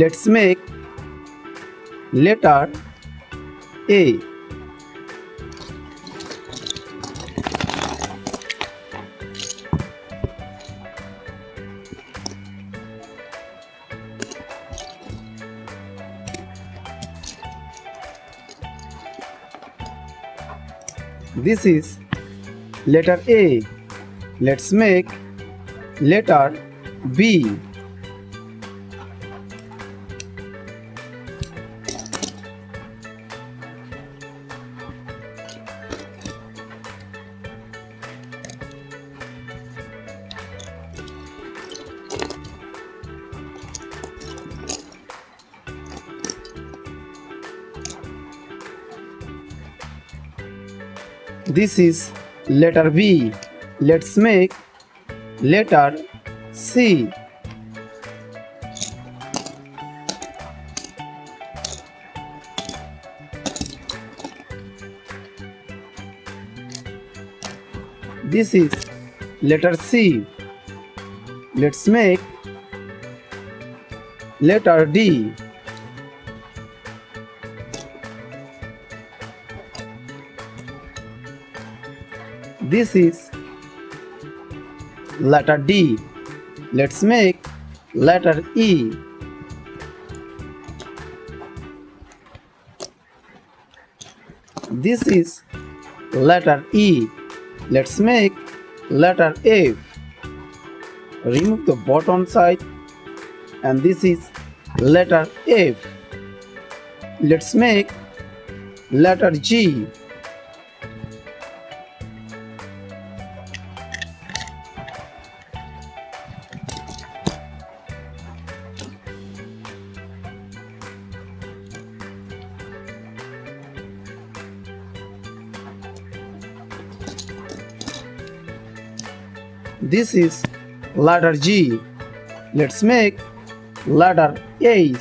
Let's make letter A. This is letter A. Let's make letter B. This is letter B. Let's make letter C. This is letter C. Let's make letter D. This is letter D. Let's make letter E. This is letter E. Let's make letter F. Remove the bottom side, and this is letter F. Let's make letter G. This is letter G. Let's make letter H.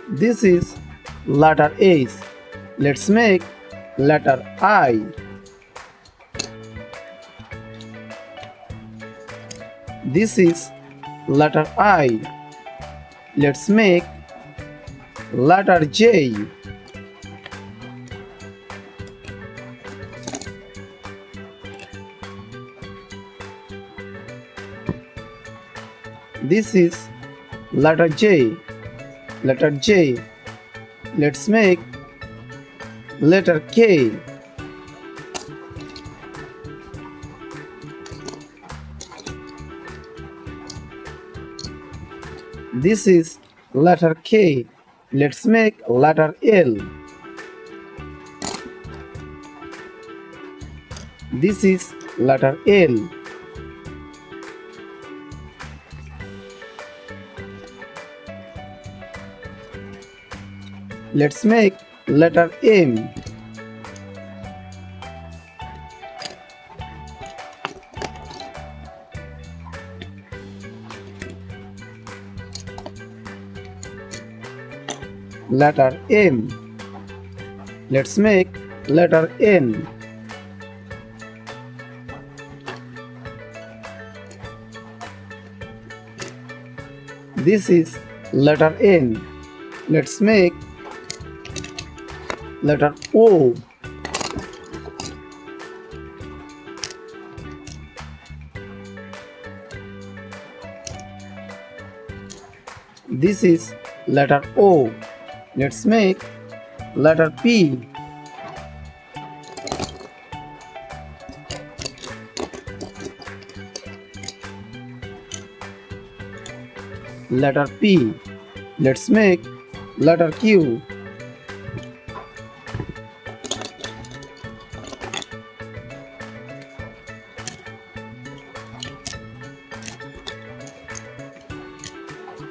This is letter H. Let's make letter I. This is letter I. Let's make letter J. This is letter J. Letter J. Let's make letter K. This is letter K. Let's make letter L. This is letter L. Let's make letter M. Letter M. Let's make letter N. This is letter N. Let's make letter O. This is letter O. Let's make letter P. Letter P. Let's make letter Q.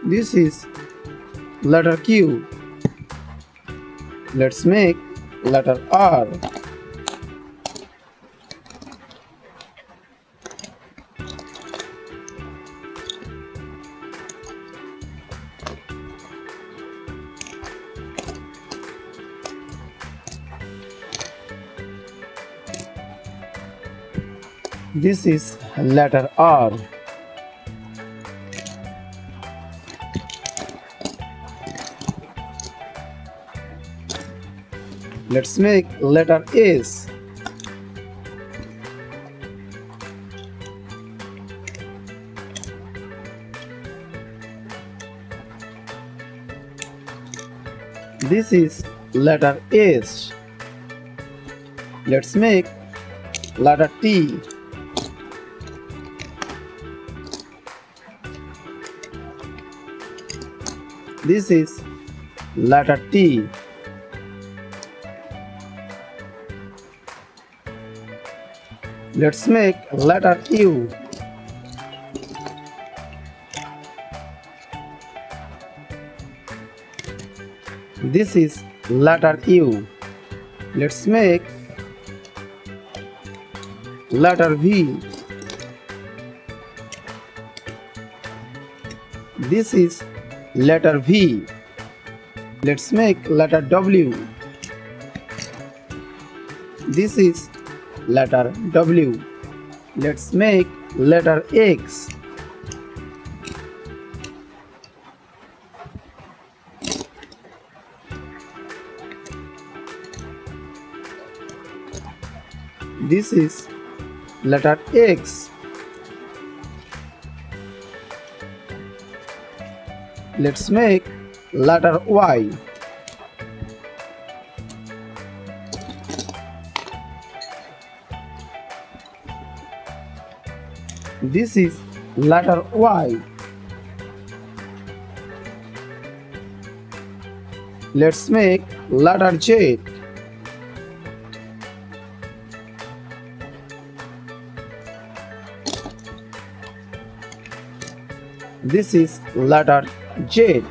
This is letter Q. Let's make letter R. This is letter R. Let's make letter S. This is letter H. Let's make letter T. This is letter T. Let's make letter U. This is letter U. Let's make letter V. This is letter V. Let's make letter W. This is letter W. Let's make letter X. This is letter X. Let's make letter Y. This is letter Y. Let's make letter Z. This is letter Z.